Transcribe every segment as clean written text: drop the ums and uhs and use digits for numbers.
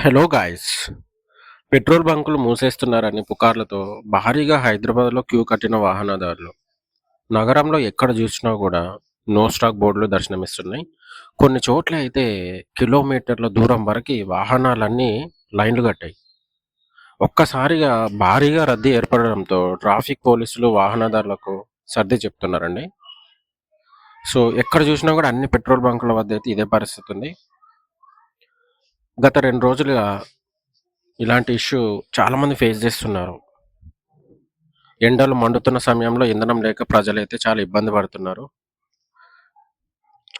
Hello guys! Petrol బంకులు మూసేస్తున్నారని పుకార్లతో భారీగా హైదరాబాద్‌లో queue కట్టిన వాహనదారులు. నగరంలో ఎక్కడ చూసినా కూడా నో స్టాక్ బోర్డులు దర్శనమిస్తున్నాయి. కొన్ని చోట్ల అయితే కిలోమీటర్ల దూరం వరకి వాహనాలన్నీ లైన్‌లు కట్టాయి. ఒక్కసారిగా భారీగా రద్దీ ఏర్పడడంతో ట్రాఫిక్ పోలీసులు వాహనదారులకు సర్ది చెప్తున్నారండి. సో, ఎక్కడ చూసినా కూడా అన్ని పెట్రోల్ బంకుల వద్ద అయితే ఇదే పరిస్థితి ఉంది. గత 2 రోజులుగా ఇలాంటి ఇష్యూ చాలామంది ఫేస్ చేస్తున్నారు. ఎండలు మండుతున్న సమయంలో ఇంధనం లేక ప్రజలైతే చాలా ఇబ్బంది పడుతున్నారు.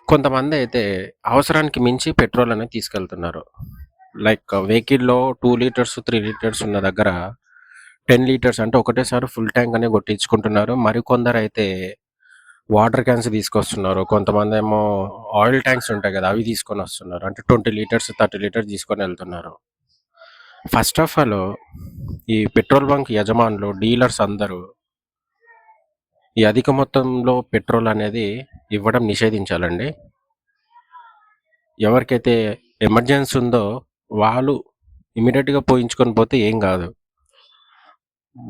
కొంతమందైతే అవసరానికి మించి పెట్రోల్ అనేది తీసుకెళ్తున్నారు. లైక్ వెహికల్‌లో 2 లీటర్స్, 3 లీటర్స్ ఉన్న దగ్గర 10 లీటర్స్ అంటే ఒకటేసారి ఫుల్ ట్యాంక్ అనేది కొట్టించుకుంటున్నారు. మరికొందరైతే వాటర్ క్యాన్స్ తీసుకొస్తున్నారు. కొంతమందేమో ఆయిల్ ట్యాంక్స్ ఉంటాయి కదా! అవి తీసుకొనొస్తున్నారు. అంటే 20 లీటర్స్, 30 లీటర్స్ తీసుకొనెళ్తున్నారు. ఫస్ట్ ఆఫ్ ఆల్ ఈ పెట్రోల్ బంక్ యజమానులు, డీలర్స్ అందరూ ఈ అధిక మొత్తంలో పెట్రోల్ అనేది ఇవ్వడం నిషేధించాలండి. ఎవరికైతే ఎమర్జెన్సీ ఉందో వాళ్ళు ఇమ్మీడియేట్‌గా పోయించుకొని పోతే ఏం గాదు.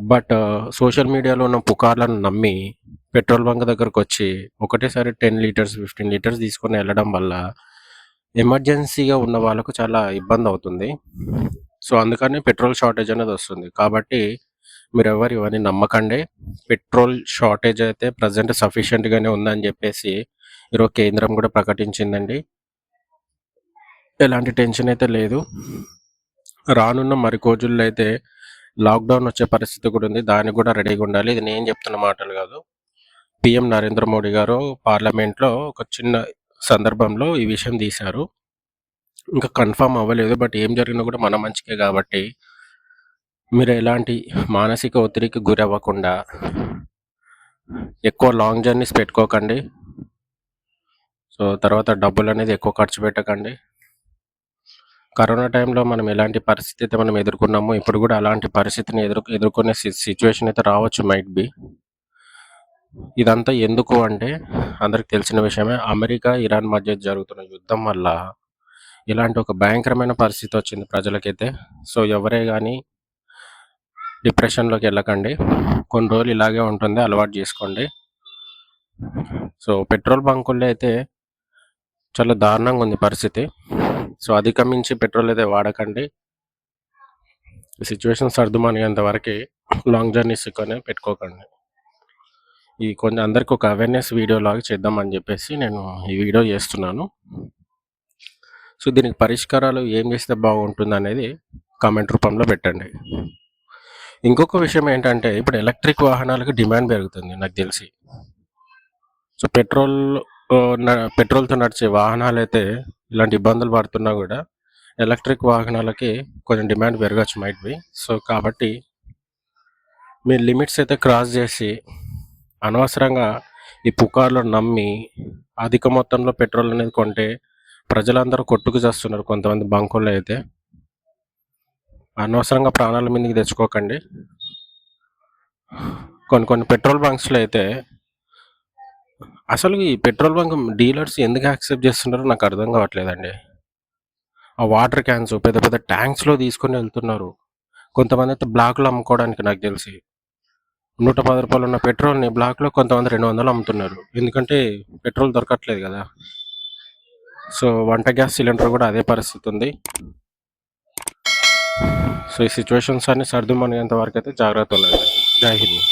బట్ సోషల్ మీడియాలో ఉన్న పుకార్లను నమ్మి పెట్రోల్ బంక్ దగ్గరకొచ్చి ఒకటేసారి 10 లీటర్స్, 15 లీటర్స్ తీసుకొని ఎళ్ళడం వల్ల ఎమర్జెన్సీగా ఉన్న వాళ్ళకు చాలా ఇబ్బందవుతుంది. సో, అందుకని పెట్రోల్ షార్టేజ్ అనేదొస్తుంది. కాబట్టి మీరెవ్వరు ఇవన్నీ నమ్మకండి. పెట్రోల్ షార్టేజ్ అయితే ప్రెజెంట్ సఫిషియెంట్‌గానే ఉందని జెప్పేసి ఈరోజు కేంద్రం గూడా ప్రకటించిందండి. ఎలాంటి టెన్షన్ అయితే లేదు. రానున్న మరి రోజుల్లో అయితే లాక్‌డౌన్ వచ్చే పరిస్థితి కూడా ఉంది. దానికి కూడా రెడీగా ఉండాలి. ఇది నేను చెప్తున్న మాటలు కాదు. పీఎం నరేంద్ర మోడీ గారు పార్లమెంట్‌లో ఒక చిన్న సందర్భంలో ఈ విషయం తీశారు. ఇంకా కన్ఫర్మ్ అవ్వలేదు. బట్ ఏం జరిగినా కూడా మన మంచికే కాబట్టి మీరు ఎలాంటి మానసిక ఒత్తిడికి గురవ్వకుండా ఎక్కువ లాంగ్ జర్నీస్ పెట్టుకోకండి. సో, తర్వాత డబ్బులనేది ఎక్కువ ఖర్చు పెట్టకండి. కరోనా టైంలో మనం ఎలాంటి పరిస్థితి అయితే మనం ఎదుర్కొన్నామో ఇప్పుడు కూడా అలాంటి పరిస్థితిని ఎదుర్కొనే సిచ్యువేషన్ అయితే రావచ్చు మైట్ బి. ఇదంతా ఎందుకు అంటే అందరికి తెలిసిన విషయమే. అమెరికా, ఇరాన్ మధ్య జరుగుతున్న యుద్ధం వల్ల ఇలాంటి ఒక భయంకరమైన పరిస్థితి వచ్చింది ప్రజలకైతే. సో, ఎవరే గానీ డిప్రెషన్‌లోకి వెళ్ళకండి. కొన్ని రోజులు ఇలాగే ఉంటుంది. అలవాటు చేసుకోండి. సో, పెట్రోల్ బంకుల్లో అయితే చాలా దారుణంగా ఉంది పరిస్థితి. సో, అధికమించి పెట్రోల్ అయితే వాడకండి. ఈ సిచ్యువేషన్ సర్దుమణిగేంత వరకి లాంగ్ జర్నీస్ ఎక్కువనే పెట్టుకోకండి. ఈ కొంచెం అందరికి ఒక అవేర్‌నెస్ వీడియోలాగా చేద్దామని చెప్పేసి నేను ఈ వీడియో చేస్తున్నాను. సో, దీనికి పరిష్కారాలు ఏం చేస్తే బాగుంటుందనేది కామెంట్ రూపంలో పెట్టండి. ఇంకొక విషయం ఏంటంటే ఇప్పుడు ఎలక్ట్రిక్ వాహనాలకు డిమాండ్ పెరుగుతుంది నాకు తెలిసి. సో, పెట్రోల్‌తో నడిచే వాహనాలైతే ఇలాంటి ఇబ్బందులు పడుతున్నా కూడా ఎలక్ట్రిక్ వాహనాలకి కొంచెం డిమాండ్ పెరగొచ్చు మైట్ బి. సో, కాబట్టి మీరు లిమిట్స్ అయితే క్రాస్ చేసి అనవసరంగా ఈ పుకార్లను నమ్మి అధిక మొత్తంలో పెట్రోల్ అనేది కొంటే ప్రజలందరూ కొట్టుకు చస్తున్నారు కొంతమంది బంకుల్లో అయితే. అనవసరంగా ప్రాణాల మీదకి తెచ్చుకోకండి. కొన్ని పెట్రోల్ బంక్స్‌లో అయితే అసలు ఈ పెట్రోల్ బంక్ డీలర్స్ ఎందుకు యాక్సెప్ట్ చేస్తున్నారో నాకు అర్థం కావట్లేదండి. ఆ వాటర్ క్యాన్స్ పెద్ద పెద్ద ట్యాంక్స్‌లో తీసుకొని వెళ్తున్నారు. కొంతమందైతే బ్లాక్‌లో అమ్ముకోవడానికి నాకు తెలిసి. రూ. 110 ఉన్న పెట్రోల్‌ని బ్లాక్‌లో కొంతమంది 200 అమ్ముతున్నారు. ఎందుకంటే పెట్రోల్ దొరకట్లేదు గదా! సో, వంట గ్యాస్ సిలిండర్ గూడా అదే పరిస్థితి ఉంది. సో, ఈ సిట్యుయేషన్స్ అన్నీ సర్దుమణిగేంత వరకైతే జాగ్రత్తగుండండి. జై హింద్.